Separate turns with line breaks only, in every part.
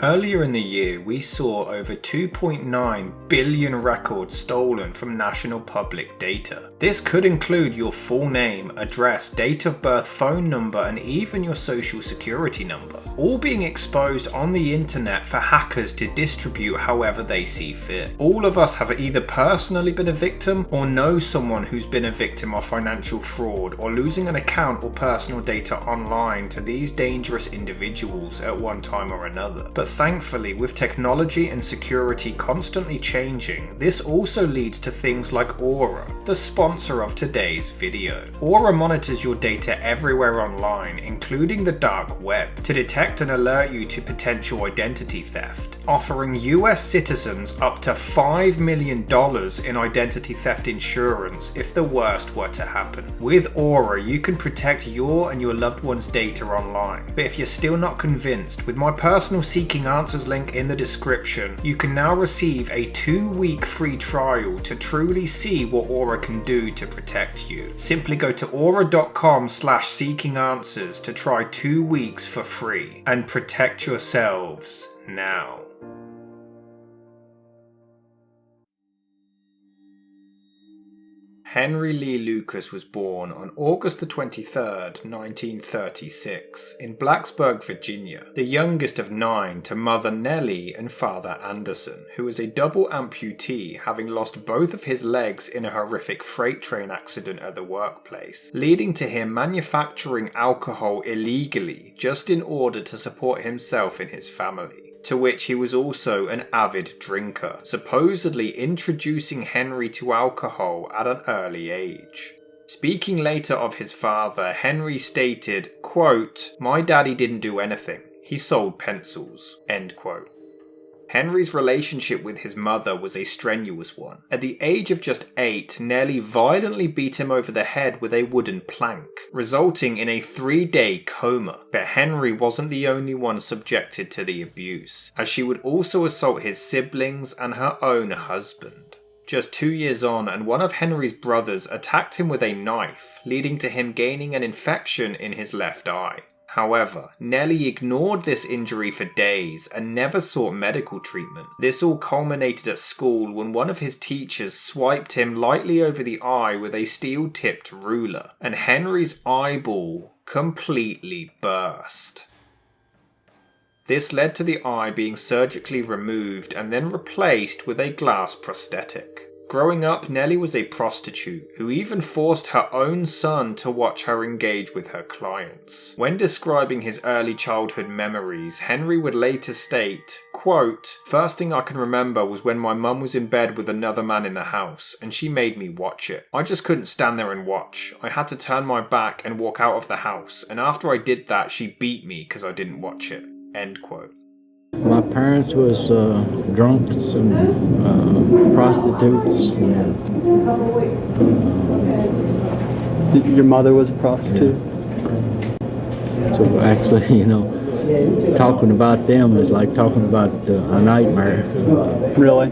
Earlier in the year, we saw over 2.9 billion records stolen from national public data. This could include your full name, address, date of birth, phone number, and even your social security number, all being exposed on the internet for hackers to distribute however they see fit. All of us have either personally been a victim or know someone who's been a victim of financial fraud or losing an account or personal data online to these dangerous individuals at one time or another. But thankfully, with technology and security constantly changing, this also leads to things like Aura, the sponsor of today's video. Aura monitors your data everywhere online, including the dark web, to detect and alert you to potential identity theft, offering US citizens up to $5 million in identity theft insurance if the worst were to happen. With Aura, you can protect your and your loved one's data online. But if you're still not convinced, with my personal Seeking Answers link in the description, you can now receive a 2-week free trial to truly see what Aura can do to protect you. Simply go to aura.com/seekinganswers to try 2 weeks for free and protect yourselves now. Henry Lee Lucas was born on August 23rd, 1936, in Blacksburg, Virginia, the youngest of 9 to mother Nellie and father Anderson, who was a double amputee, having lost both of his legs in a horrific freight train accident at the workplace, leading to him manufacturing alcohol illegally just in order to support himself and his family, to which he was also an avid drinker, supposedly introducing Henry to alcohol at an early age. Speaking later of his father, Henry stated, quote, "My daddy didn't do anything. He sold pencils." End quote. Henry's relationship with his mother was a strenuous one. At the age of just 8, Nellie violently beat him over the head with a wooden plank, resulting in a 3-day coma. But Henry wasn't the only one subjected to the abuse, as she would also assault his siblings and her own husband. Just 2 years on, and one of Henry's brothers attacked him with a knife, leading to him gaining an infection in his left eye. However, Nellie ignored this injury for days and never sought medical treatment. This all culminated at school when one of his teachers swiped him lightly over the eye with a steel-tipped ruler, and Henry's eyeball completely burst. This led to the eye being surgically removed and then replaced with a glass prosthetic. Growing up, Nellie was a prostitute who even forced her own son to watch her engage with her clients. When describing his early childhood memories, Henry would later state, quote, "First thing I can remember was when my mum was in bed with another man in the house and she made me watch it. I just couldn't stand there and watch. I had to turn my back and walk out of the house, and after I did that she beat me because I didn't watch it." End quote.
My parents was drunks and prostitutes. And,
Your mother was a prostitute?
Yeah. So actually, talking about them is like talking about a nightmare.
Really?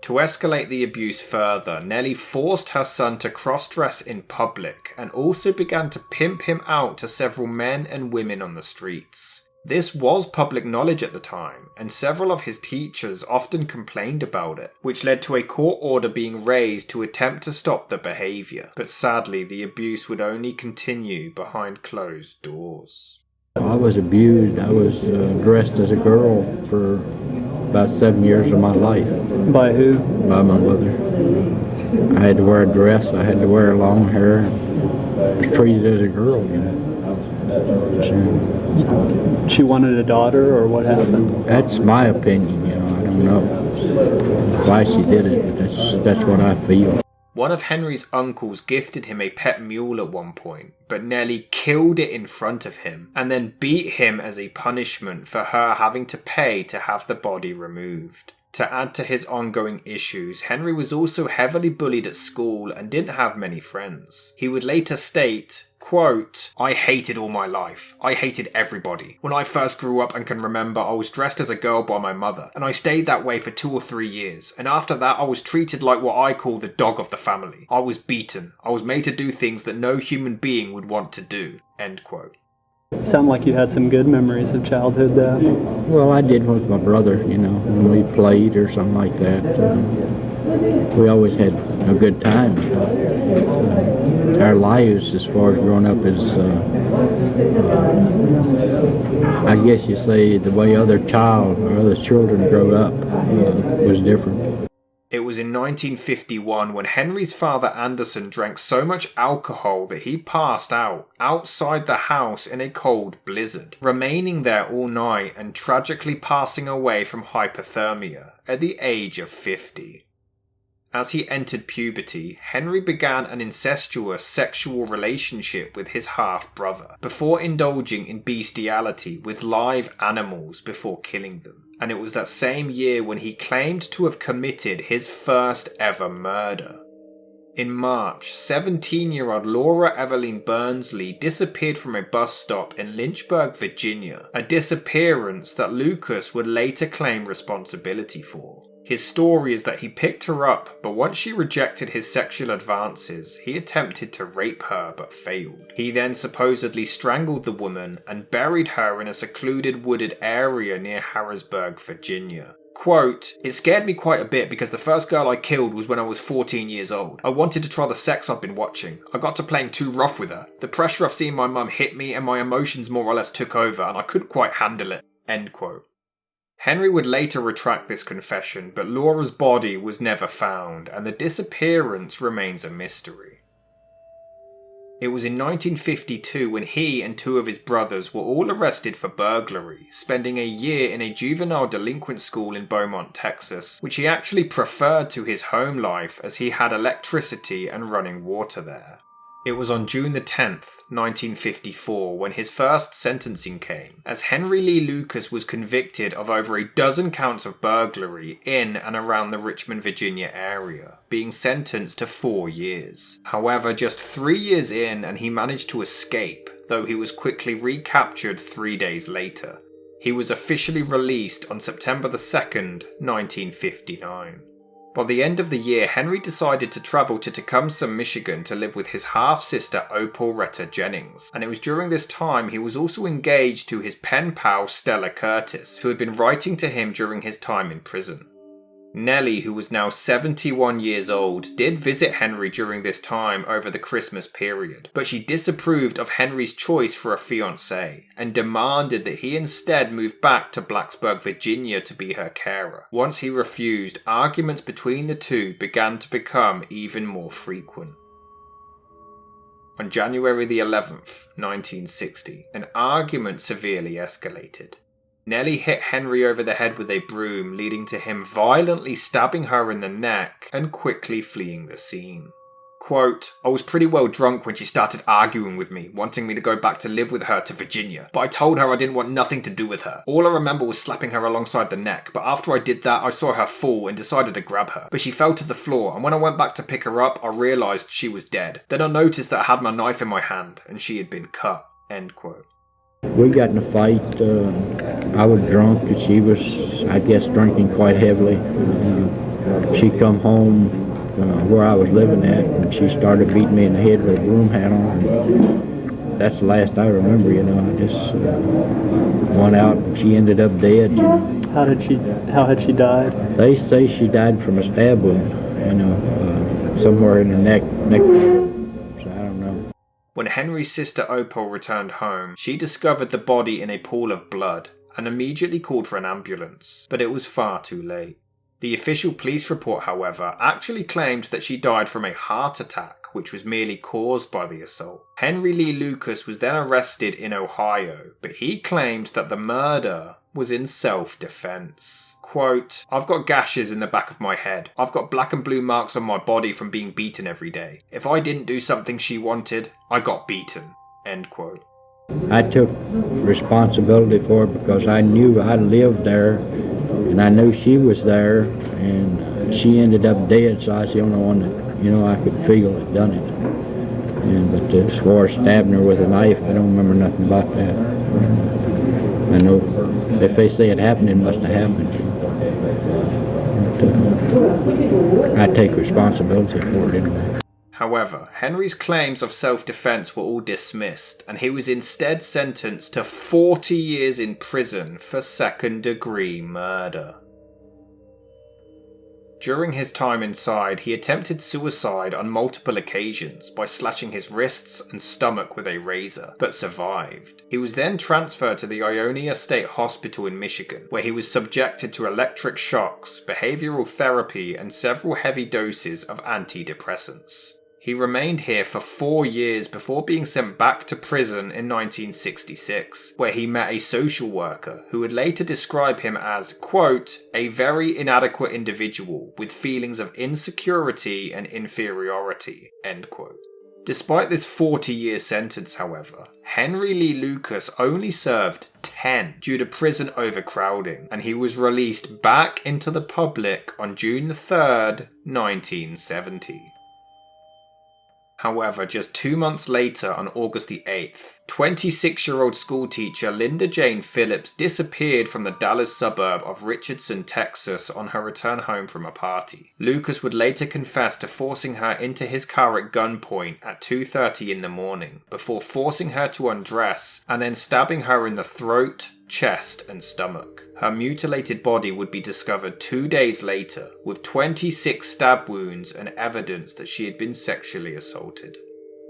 To escalate the abuse further, Nellie forced her son to cross-dress in public and also began to pimp him out to several men and women on the streets. This was public knowledge at the time, and several of his teachers often complained about it, which led to a court order being raised to attempt to stop the behaviour. But sadly, the abuse would only continue behind closed doors.
I was abused. I was dressed as a girl for about 7 years of my life.
By who?
By my mother. I had to wear a dress. I had to wear long hair. I was treated as a girl,
She wanted a daughter, or what happened?
That's my opinion, I don't know why she did it, but that's what I feel.
One of Henry's uncles gifted him a pet mule at one point, but Nellie killed it in front of him and then beat him as a punishment for her having to pay to have the body removed. To add to his ongoing issues, Henry was also heavily bullied at school and didn't have many friends. He would later state, quote, "I hated all my life. I hated everybody. When I first grew up and can remember, I was dressed as a girl by my mother, and I stayed that way for 2 or 3 years. And after that, I was treated like what I call the dog of the family. I was beaten. I was made to do things that no human being would want to do." End quote.
Sound like you had some good memories of childhood, though.
Well, I did with my brother, when we played or something like that. We always had a good time. Our lives, as far as growing up, is, I guess you say, the way other children grow up was different.
It was in 1951 when Henry's father Anderson drank so much alcohol that he passed out outside the house in a cold blizzard, remaining there all night and tragically passing away from hypothermia at the age of 50. As he entered puberty, Henry began an incestuous sexual relationship with his half-brother, before indulging in bestiality with live animals before killing them. And it was that same year when he claimed to have committed his first ever murder. In March, 17-year-old Laura Evelyn Burnsley disappeared from a bus stop in Lynchburg, Virginia, a disappearance that Lucas would later claim responsibility for. His story is that he picked her up, but once she rejected his sexual advances, he attempted to rape her but failed. He then supposedly strangled the woman and buried her in a secluded wooded area near Harrisburg, Virginia. Quote, "It scared me quite a bit because the first girl I killed was when I was 14 years old. I wanted to try the sex I've been watching. I got to playing too rough with her. The pressure of seeing my mum hit me and my emotions more or less took over and I couldn't quite handle it." End quote. Henry would later retract this confession, but Laura's body was never found and the disappearance remains a mystery. It was in 1952 when he and two of his brothers were all arrested for burglary, spending a year in a juvenile delinquent school in Beaumont, Texas, which he actually preferred to his home life as he had electricity and running water there. It was on June the 10th, 1954, when his first sentencing came, as Henry Lee Lucas was convicted of over a dozen counts of burglary in and around the Richmond, Virginia area, being sentenced to 4 years. However, just 3 years in and he managed to escape, though he was quickly recaptured 3 days later. He was officially released on September the 2nd, 1959. By the end of the year, Henry decided to travel to Tecumseh, Michigan to live with his half-sister Opal Retta Jennings, and it was during this time he was also engaged to his pen pal Stella Curtis, who had been writing to him during his time in prison. Nellie, who was now 71 years old, did visit Henry during this time over the Christmas period, but she disapproved of Henry's choice for a fiancé and demanded that he instead move back to Blacksburg, Virginia to be her carer. Once he refused, arguments between the two began to become even more frequent. On January the 11th, 1960, an argument severely escalated. Nellie hit Henry over the head with a broom, leading to him violently stabbing her in the neck and quickly fleeing the scene. Quote, "I was pretty well drunk when she started arguing with me, wanting me to go back to live with her to Virginia, but I told her I didn't want nothing to do with her. All I remember was slapping her alongside the neck, but after I did that I saw her fall and decided to grab her, but she fell to the floor, and when I went back to pick her up I realised she was dead. Then I noticed that I had my knife in my hand and she had been cut." End quote.
We got in a fight. I was drunk and she was, I guess, drinking quite heavily. She come home where I was living at and she started beating me in the head with a broom handle. And that's the last I remember, I just went out and she ended up dead.
How had she died?
They say she died from a stab wound, somewhere in the neck.
When Henry's sister Opal returned home, she discovered the body in a pool of blood and immediately called for an ambulance, but it was far too late. The official police report, however, actually claimed that she died from a heart attack, which was merely caused by the assault. Henry Lee Lucas was then arrested in Ohio, but he claimed that the murder was in self-defense. Quote, "I've got gashes in the back of my head. I've got black and blue marks on my body from being beaten every day. If I didn't do something she wanted, I got beaten." End quote.
I took responsibility for it because I knew I lived there and I knew she was there and she ended up dead, so I was the only one that, I could feel had done it. But as far as stabbing her with a knife, I don't remember nothing about that. I know if they say it happened, it must have happened. But I take responsibility for it anyway.
However, Henry's claims of self-defense were all dismissed, and he was instead sentenced to 40 years in prison for second-degree murder. During his time inside, he attempted suicide on multiple occasions by slashing his wrists and stomach with a razor, but survived. He was then transferred to the Ionia State Hospital in Michigan, where he was subjected to electric shocks, behavioral therapy, and several heavy doses of antidepressants. He remained here for 4 years before being sent back to prison in 1966, where he met a social worker who would later describe him as, quote, a very inadequate individual with feelings of insecurity and inferiority, end quote. Despite this 40-year sentence, however, Henry Lee Lucas only served 10 due to prison overcrowding, and he was released back into the public on June 3rd, 1970. However, just 2 months later, on August the 8th, 26-year-old schoolteacher Linda Jane Phillips disappeared from the Dallas suburb of Richardson, Texas on her return home from a party. Lucas would later confess to forcing her into his car at gunpoint at 2:30 in the morning, before forcing her to undress and then stabbing her in the throat, chest and stomach. Her mutilated body would be discovered 2 days later, with 26 stab wounds and evidence that she had been sexually assaulted.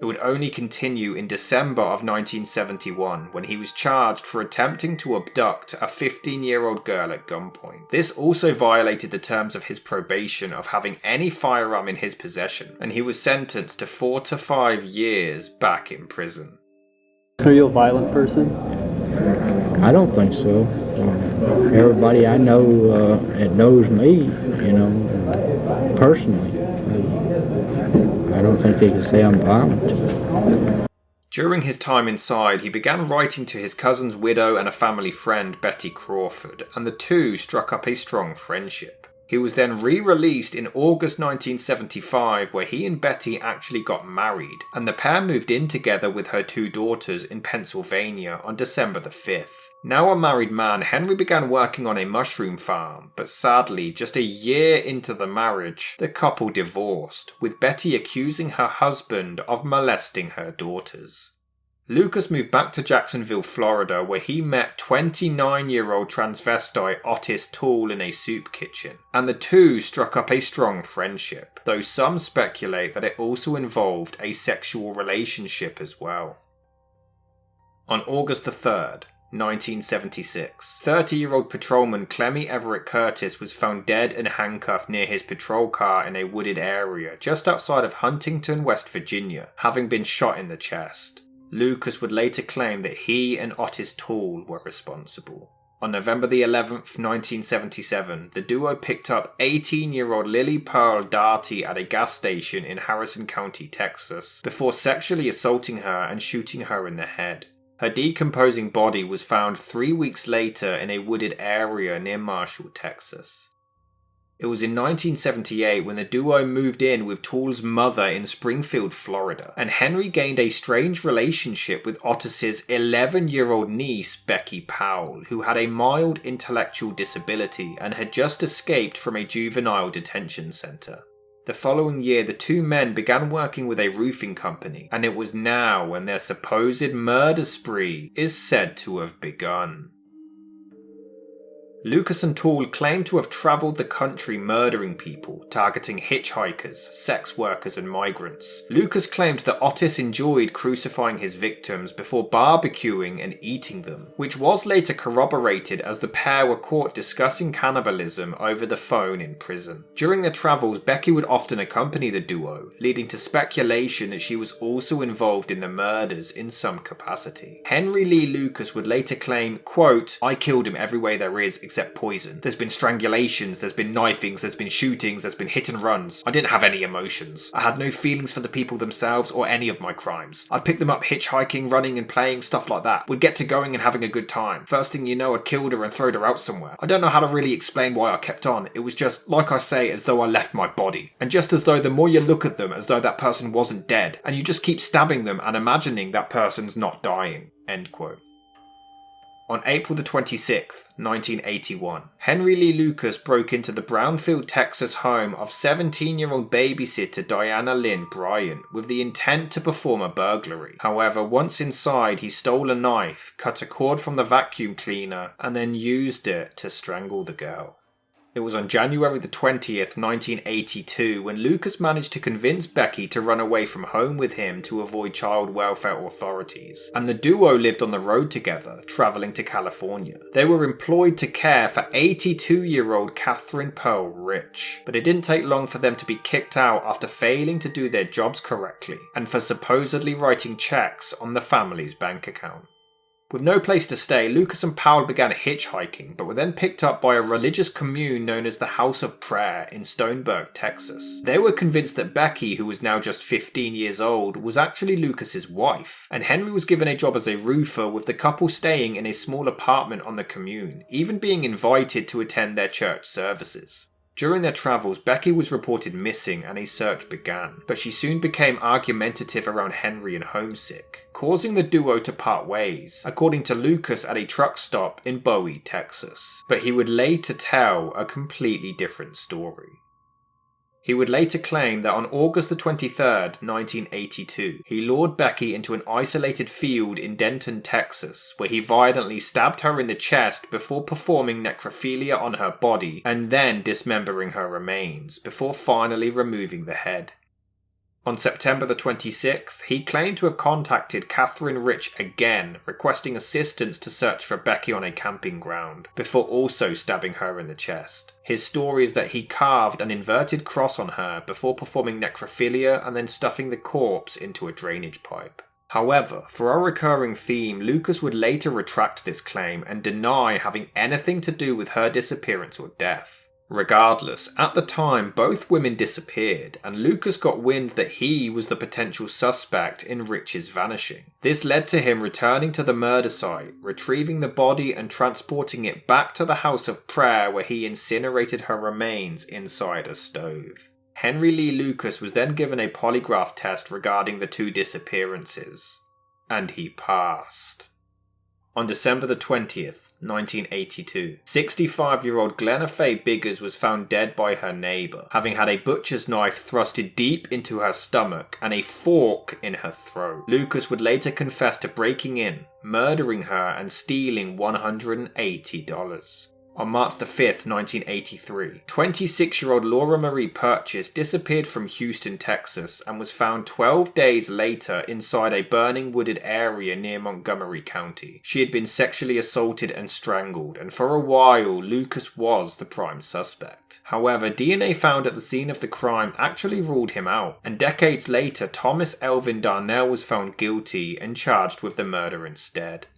It would only continue in December of 1971 when he was charged for attempting to abduct a 15-year-old girl at gunpoint. This also violated the terms of his probation of having any firearm in his possession, and he was sentenced to 4 to 5 years back in prison.
Are you a violent person?
I don't think so. Everybody I know that knows me, personally, I don't think they can say I'm violent.
During his time inside, he began writing to his cousin's widow and a family friend, Betty Crawford, and the two struck up a strong friendship. He was then re-released in August 1975, where he and Betty actually got married, and the pair moved in together with her 2 daughters in Pennsylvania on December the 5th. Now a married man, Henry began working on a mushroom farm, but sadly, just a year into the marriage, the couple divorced, with Betty accusing her husband of molesting her daughters. Lucas moved back to Jacksonville, Florida, where he met 29-year-old transvestite Ottis Toole in a soup kitchen, and the two struck up a strong friendship, though some speculate that it also involved a sexual relationship as well. On August the 3rd, 1976, 30-year-old patrolman Clemmy Everett Curtis was found dead and handcuffed near his patrol car in a wooded area just outside of Huntington, West Virginia, having been shot in the chest. Lucas would later claim that he and Ottis Toole were responsible. On November the 11th, 1977, the duo picked up 18-year-old Lily Pearl Darty at a gas station in Harrison County, Texas, before sexually assaulting her and shooting her in the head. Her decomposing body was found 3 weeks later in a wooded area near Marshall, Texas. It was in 1978 when the duo moved in with Toole's mother in Springfield, Florida, and Henry gained a strange relationship with Ottis's 11-year-old niece, Becky Powell, who had a mild intellectual disability and had just escaped from a juvenile detention center. The following year, the two men began working with a roofing company, and it was now when their supposed murder spree is said to have begun. Lucas and Toole claimed to have travelled the country murdering people, targeting hitchhikers, sex workers and migrants. Lucas claimed that Ottis enjoyed crucifying his victims before barbecuing and eating them, which was later corroborated as the pair were caught discussing cannibalism over the phone in prison. During their travels, Becky would often accompany the duo, leading to speculation that she was also involved in the murders in some capacity. Henry Lee Lucas would later claim, quote, "I killed him every way there is except poison. There's been strangulations, there's been knifings, there's been shootings, there's been hit and runs. I didn't have any emotions. I had no feelings for the people themselves or any of my crimes. I'd pick them up hitchhiking, running and playing, stuff like that. We'd get to going and having a good time. First thing you know, I'd killed her and throwed her out somewhere. I don't know how to really explain why I kept on. It was just, like I say, as though I left my body. And just as though the more you look at them as though that person wasn't dead, and you just keep stabbing them and imagining that person's not dying." End quote. On April the 26th, 1981, Henry Lee Lucas broke into the Brownfield, Texas home of 17-year-old babysitter Diana Lynn Bryant with the intent to perform a burglary. However, once inside, he stole a knife, cut a cord from the vacuum cleaner, and then used it to strangle the girl. It was on January the 20th, 1982, when Lucas managed to convince Becky to run away from home with him to avoid child welfare authorities, and the duo lived on the road together, traveling to California. They were employed to care for 82-year-old Catherine Pearl Rich, but it didn't take long for them to be kicked out after failing to do their jobs correctly, and for supposedly writing checks on the family's bank account. With no place to stay, Lucas and Powell began hitchhiking, but were then picked up by a religious commune known as the House of Prayer in Stoneburg, Texas. They were convinced that Becky, who was now just 15 years old, was actually Lucas's wife, and Henry was given a job as a roofer, with the couple staying in a small apartment on the commune, even being invited to attend their church services. During their travels, Becky was reported missing and a search began, but she soon became argumentative around Henry and homesick, causing the duo to part ways, according to Lucas at a truck stop in Bowie, Texas. But he would later tell a completely different story. He would later claim that on August the 23rd, 1982, he lured Becky into an isolated field in Denton, Texas, where he violently stabbed her in the chest before performing necrophilia on her body and then dismembering her remains, before finally removing the head. On September the 26th, he claimed to have contacted Catherine Rich again, requesting assistance to search for Becky on a camping ground, before also stabbing her in the chest. His story is that he carved an inverted cross on her before performing necrophilia and then stuffing the corpse into a drainage pipe. However, for a recurring theme, Lucas would later retract this claim and deny having anything to do with her disappearance or death. Regardless, at the time both women disappeared, and Lucas got wind that he was the potential suspect in Rich's vanishing. This led to him returning to the murder site, retrieving the body and transporting it back to the House of Prayer, where he incinerated her remains inside a stove. Henry Lee Lucas was then given a polygraph test regarding the two disappearances, and he passed. On December the 20th, 1982, 65-year-old Glenna Faye Biggers was found dead by her neighbour, having had a butcher's knife thrusted deep into her stomach and a fork in her throat. Lucas would later confess to breaking in, murdering her and stealing $180. On March the 5th, 1983, 26-year-old Laura Marie Purchase disappeared from Houston, Texas, and was found 12 days later inside a burning wooded area near Montgomery County. She had been sexually assaulted and strangled, and for a while, Lucas was the prime suspect. However, DNA found at the scene of the crime actually ruled him out, and decades later, Thomas Elvin Darnell was found guilty and charged with the murder instead.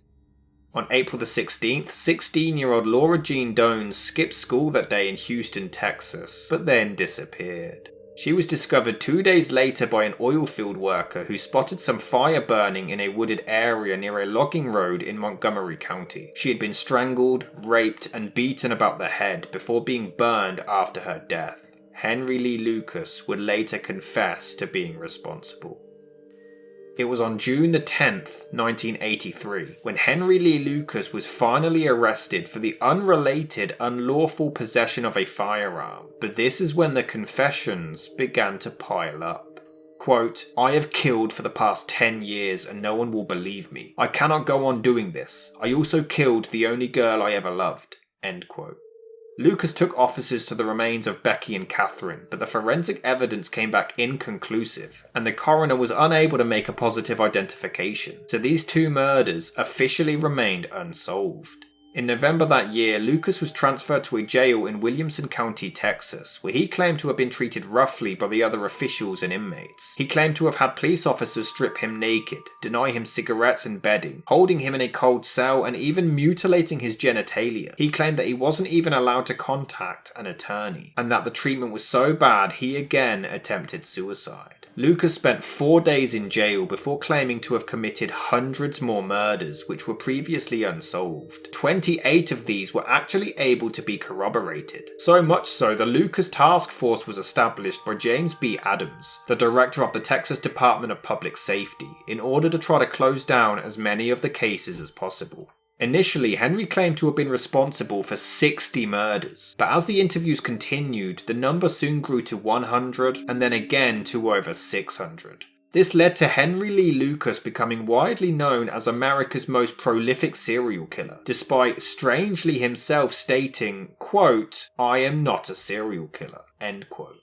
On April the 16th, 16-year-old Laura Jean Dones skipped school that day in Houston, Texas, but then disappeared. She was discovered 2 days later by an oil field worker who spotted some fire burning in a wooded area near a logging road in Montgomery County. She had been strangled, raped, and beaten about the head before being burned after her death. Henry Lee Lucas would later confess to being responsible. It was on June the 10th, 1983, when Henry Lee Lucas was finally arrested for the unrelated, unlawful possession of a firearm. But this is when the confessions began to pile up. Quote, "I have killed for the past 10 years and no one will believe me. I cannot go on doing this. I also killed the only girl I ever loved." End quote. Lucas took officers to the remains of Becky and Catherine, but the forensic evidence came back inconclusive, and the coroner was unable to make a positive identification, so these two murders officially remained unsolved. In November that year, Lucas was transferred to a jail in Williamson County, Texas, where he claimed to have been treated roughly by the other officials and inmates. He claimed to have had police officers strip him naked, deny him cigarettes and bedding, holding him in a cold cell, and even mutilating his genitalia. He claimed that he wasn't even allowed to contact an attorney, and that the treatment was so bad he again attempted suicide. Lucas spent 4 days in jail before claiming to have committed hundreds more murders which were previously unsolved. 28 of these were actually able to be corroborated. So much so, the Lucas Task Force was established by James B. Adams, the director of the Texas Department of Public Safety, in order to try to close down as many of the cases as possible. Initially, Henry claimed to have been responsible for 60 murders, but as the interviews continued, the number soon grew to 100 and then again to over 600. This led to Henry Lee Lucas becoming widely known as America's most prolific serial killer, despite strangely himself stating, quote, "I am not a serial killer," end quote.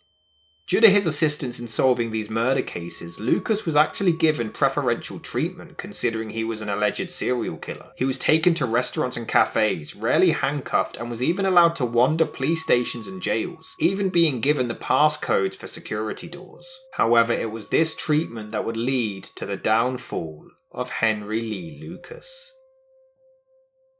Due to his assistance in solving these murder cases, Lucas was actually given preferential treatment considering he was an alleged serial killer. He was taken to restaurants and cafes, rarely handcuffed, and was even allowed to wander police stations and jails, even being given the passcodes for security doors. However, it was this treatment that would lead to the downfall of Henry Lee Lucas.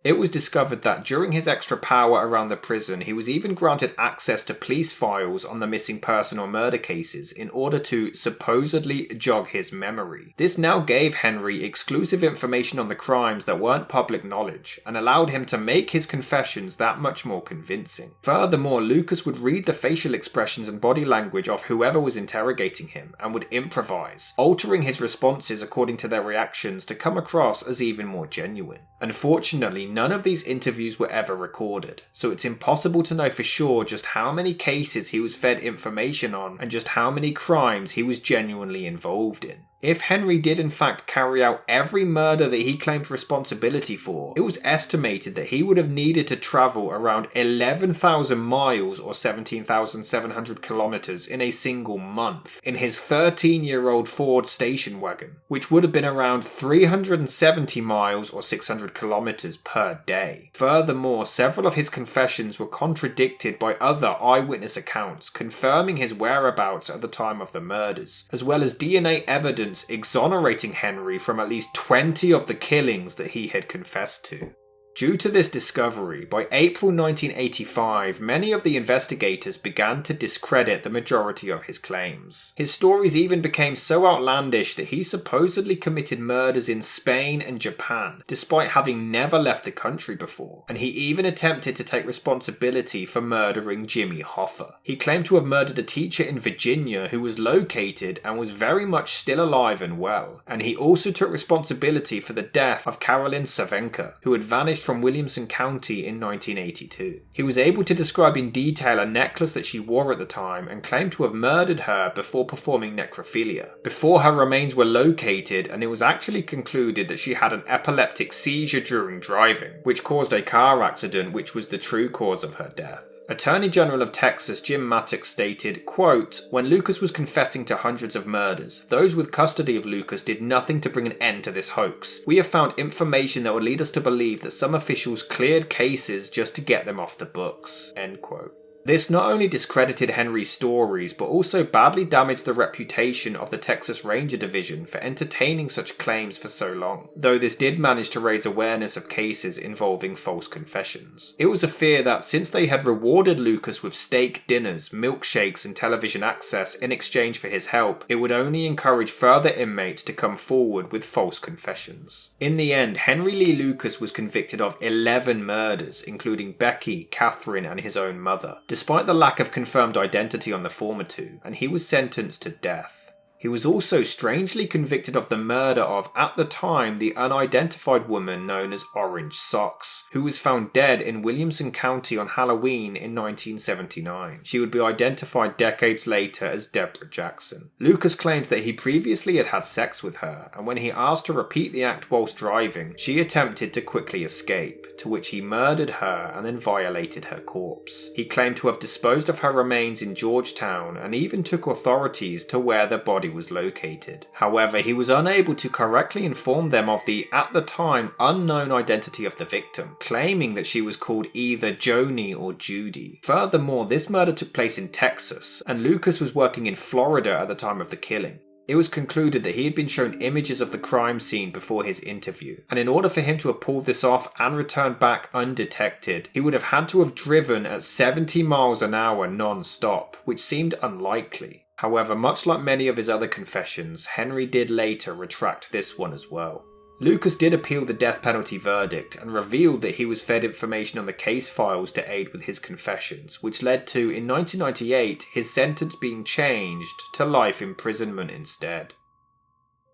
It was discovered that during his extra power around the prison, he was even granted access to police files on the missing person or murder cases in order to supposedly jog his memory. This now gave Henry exclusive information on the crimes that weren't public knowledge and allowed him to make his confessions that much more convincing. Furthermore, Lucas would read the facial expressions and body language of whoever was interrogating him and would improvise, altering his responses according to their reactions to come across as even more genuine. Unfortunately, none of these interviews were ever recorded, so it's impossible to know for sure just how many cases he was fed information on and just how many crimes he was genuinely involved in. If Henry did in fact carry out every murder that he claimed responsibility for, it was estimated that he would have needed to travel around 11,000 miles or 17,700 kilometers in a single month in his 13-year-old Ford station wagon, which would have been around 370 miles or 600 kilometers per day. Furthermore, several of his confessions were contradicted by other eyewitness accounts confirming his whereabouts at the time of the murders, as well as DNA evidence exonerating Henry from at least 20 of the killings that he had confessed to. Due to this discovery, by April 1985, many of the investigators began to discredit the majority of his claims. His stories even became so outlandish that he supposedly committed murders in Spain and Japan, despite having never left the country before, and he even attempted to take responsibility for murdering Jimmy Hoffa. He claimed to have murdered a teacher in Virginia who was located and was very much still alive and well, and he also took responsibility for the death of Carolyn Savenka, who had vanished from Williamson County in 1982. He was able to describe in detail a necklace that she wore at the time and claimed to have murdered her before performing necrophilia, before her remains were located, and it was actually concluded that she had an epileptic seizure during driving, which caused a car accident which was the true cause of her death. Attorney General of Texas Jim Mattox stated, quote, "When Lucas was confessing to hundreds of murders, those with custody of Lucas did nothing to bring an end to this hoax. We have found information that would lead us to believe that some officials cleared cases just to get them off the books." End quote. This not only discredited Henry's stories, but also badly damaged the reputation of the Texas Ranger Division for entertaining such claims for so long, though this did manage to raise awareness of cases involving false confessions. It was a fear that since they had rewarded Lucas with steak dinners, milkshakes, and television access in exchange for his help, it would only encourage further inmates to come forward with false confessions. In the end, Henry Lee Lucas was convicted of 11 murders, including Becky, Catherine, and his own mother, despite the lack of confirmed identity on the former two, and he was sentenced to death. He was also strangely convicted of the murder of, at the time, the unidentified woman known as Orange Socks, who was found dead in Williamson County on Halloween in 1979. She would be identified decades later as Deborah Jackson. Lucas claimed that he previously had sex with her, and when he asked to repeat the act whilst driving, she attempted to quickly escape, to which he murdered her and then violated her corpse. He claimed to have disposed of her remains in Georgetown and even took authorities to where the body was located. However, he was unable to correctly inform them of the, at the time, unknown identity of the victim, claiming that she was called either Joni or Judy. Furthermore, this murder took place in Texas, and Lucas was working in Florida at the time of the killing. It was concluded that he had been shown images of the crime scene before his interview, and in order for him to have pulled this off and returned back undetected, he would have had to have driven at 70 miles an hour non-stop, which seemed unlikely. However, much like many of his other confessions, Henry did later retract this one as well. Lucas did appeal the death penalty verdict and revealed that he was fed information on the case files to aid with his confessions, which led to, in 1998, his sentence being changed to life imprisonment instead.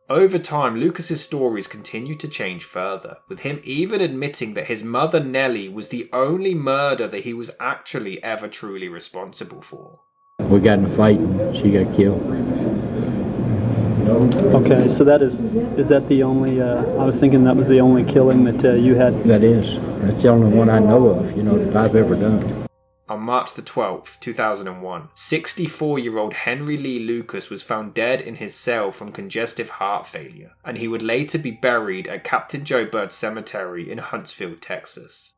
Over time, Lucas's stories continued to change further, with him even admitting that his mother Nellie was the only murder that he was actually ever truly responsible for.
We got in a fight and she got killed.
Okay, so is that the only, I was thinking that was the only killing that you had?
That is. That's the only one I know of, that I've ever done.
On March the 12th, 2001, 64-year-old Henry Lee Lucas was found dead in his cell from congestive heart failure, and he would later be buried at Captain Joe Bird Cemetery in Huntsville, Texas.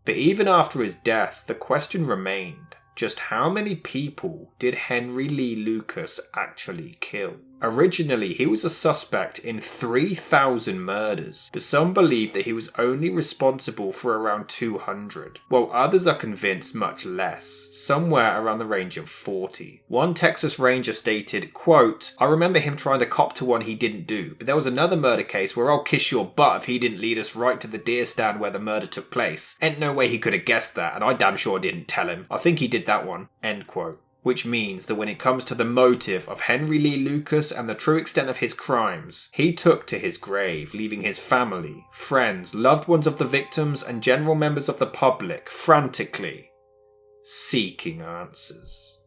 But even after his death, the question remained, just how many people did Henry Lee Lucas actually kill? Originally, he was a suspect in 3,000 murders, but some believe that he was only responsible for around 200, while others are convinced much less, somewhere around the range of 40. One Texas Ranger stated, quote, "I remember him trying to cop to one he didn't do, but there was another murder case where I'll kiss your butt if he didn't lead us right to the deer stand where the murder took place. Ain't no way he could have guessed that, and I damn sure didn't tell him. I think he did that one." End quote. Which means that when it comes to the motive of Henry Lee Lucas and the true extent of his crimes, he took to his grave, leaving his family, friends, loved ones of the victims, and general members of the public frantically seeking answers.